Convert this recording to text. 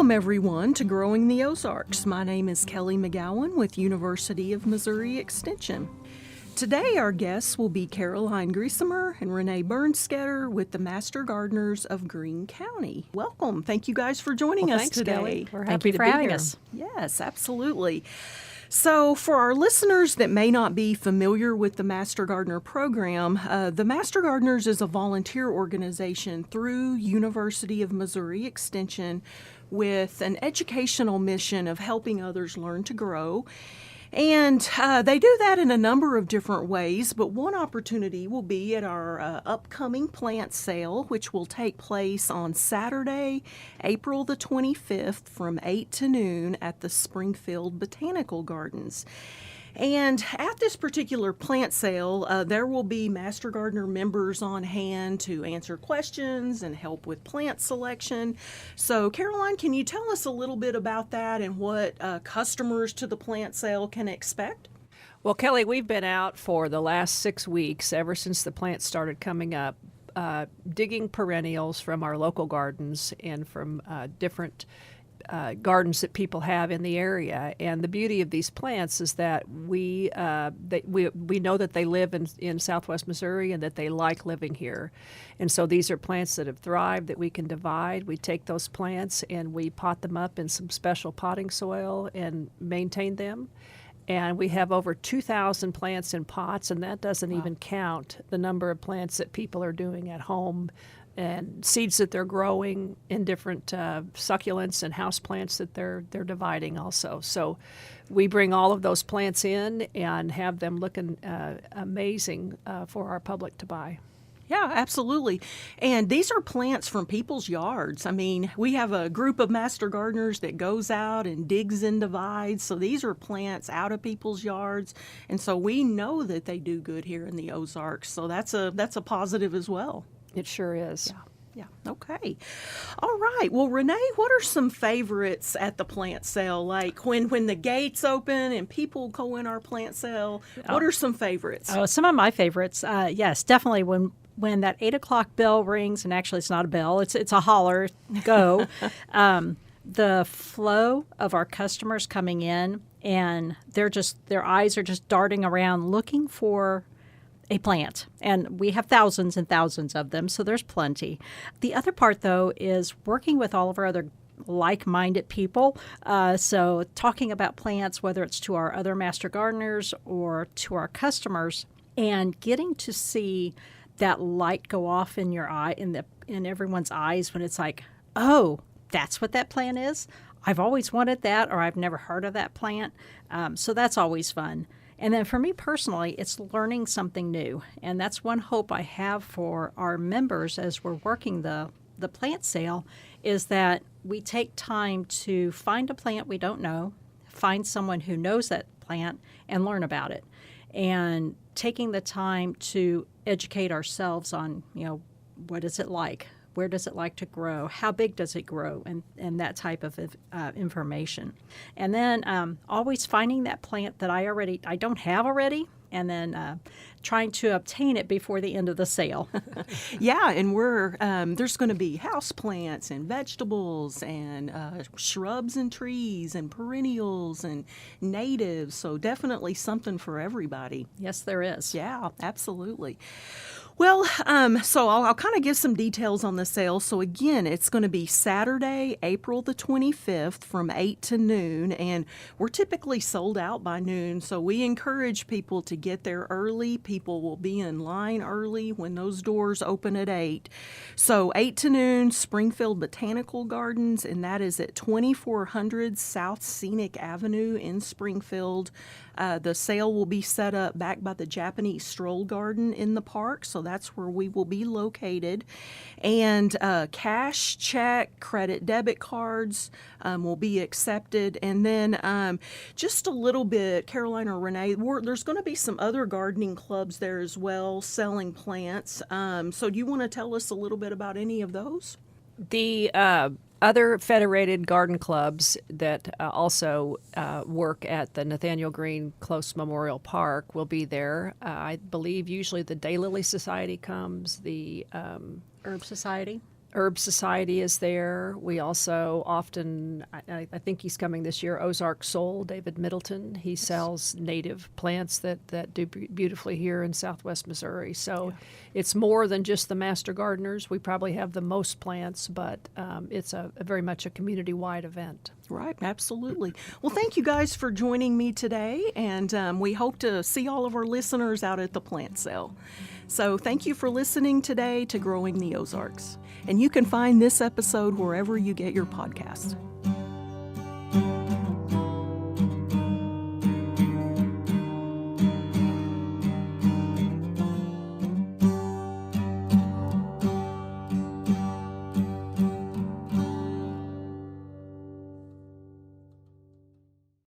Welcome, everyone, to Growing the Ozarks. My name is Kelly McGowan with University of Missouri Extension. Today, our guests will be Caroline Griesemer and Renee Bernskoetter with the Master Gardeners of Greene County. Welcome. Thank you guys for joining us thanks, today. Kelly. We're Thank happy you to for be having here. us. Yes, absolutely. So, for our listeners that may not be familiar with the Master Gardener program, the Master Gardeners is a volunteer organization through University of Missouri Extension with an educational mission of helping others learn to grow. And they do that in a number of different ways, but one opportunity will be at our upcoming plant sale, which will take place on Saturday, April the 25th from 8 to noon at the Springfield Botanical Gardens. And at this particular plant sale, there will be Master Gardener members on hand to answer questions and help with plant selection. So, Caroline, can you tell us a little bit about that and what customers to the plant sale can expect? Well, Kelly, we've been out for the last 6 weeks, ever since the plants started coming up, digging perennials from our local gardens and from different gardens that people have in the area. And the beauty of these plants is that we know that they live in southwest Missouri and that they like living here. And so these are plants that have thrived that we can divide. We take those plants and we pot them up in some special potting soil and maintain them. And we have over 2,000 plants in pots, and that doesn't even count the number of plants that people are doing at home and seeds that they're growing in different succulents and houseplants that they're dividing also. So we bring all of those plants in and have them looking amazing for our public to buy. Yeah, absolutely. And these are plants from people's yards. I mean, we have a group of master gardeners that goes out and digs and divides. So these are plants out of people's yards. And so we know that they do good here in the Ozarks. So that's a positive as well. It sure is. Yeah. Okay. All right. Well, Renee, what are some favorites at the plant sale? Like when the gates open and people go in our plant sale, what are some favorites? Oh, some of my favorites. Yes, definitely when that 8 o'clock bell rings, and actually it's not a bell, it's a holler, go. The flow of our customers coming in, and their eyes are just darting around looking for a plant. And we have thousands and thousands of them, so there's plenty. The other part, though, is working with all of our other like-minded people. So talking about plants, whether it's to our other master gardeners or to our customers, and getting to see that light go off in your eye, in everyone's eyes, when it's like, oh, that's what that plant is? I've always wanted that, or I've never heard of that plant. So that's always fun. And then for me personally, it's learning something new. And that's one hope I have for our members as we're working the plant sale, is that we take time to find a plant we don't know, find someone who knows that plant, and learn about it. And taking the time to educate ourselves on, what is it like? Where does it like to grow? How big does it grow? And that type of information. And then always finding that plant that I don't have already, and then trying to obtain it before the end of the sale. Yeah, and there's going to be houseplants and vegetables and shrubs and trees and perennials and natives. So definitely something for everybody. Yes, there is. Yeah, absolutely. Well, so I'll kind of give some details on the sale. So again, it's going to be Saturday, April the 25th from 8 to noon, and we're typically sold out by noon, so we encourage people to get there early. People will be in line early when those doors open at 8. So 8 to noon, Springfield Botanical Gardens, and that is at 2400 South Scenic Avenue in Springfield. The sale will be set up back by the Japanese Stroll Garden in the park, so that's where we will be located. And cash, check, credit, debit cards will be accepted. And then just a little bit, Caroline or Renee, there's going to be some other gardening clubs there as well selling plants. So do you want to tell us a little bit about any of those? The other federated garden clubs that also work at the Nathaniel Greene Close Memorial Park will be there. I believe usually the Daylily Society comes, the Herb Society. Herb Society is there. We also often, I think he's coming this year, Ozarks Soul, David Middleton. He sells native plants that do beautifully here in southwest Missouri. So it's more than just the master gardeners. We probably have the most plants, but it's a very much a community-wide event. Right, absolutely. Well, thank you guys for joining me today, and we hope to see all of our listeners out at the plant sale. So thank you for listening today to Growing the Ozarks. And you can find this episode wherever you get your podcasts.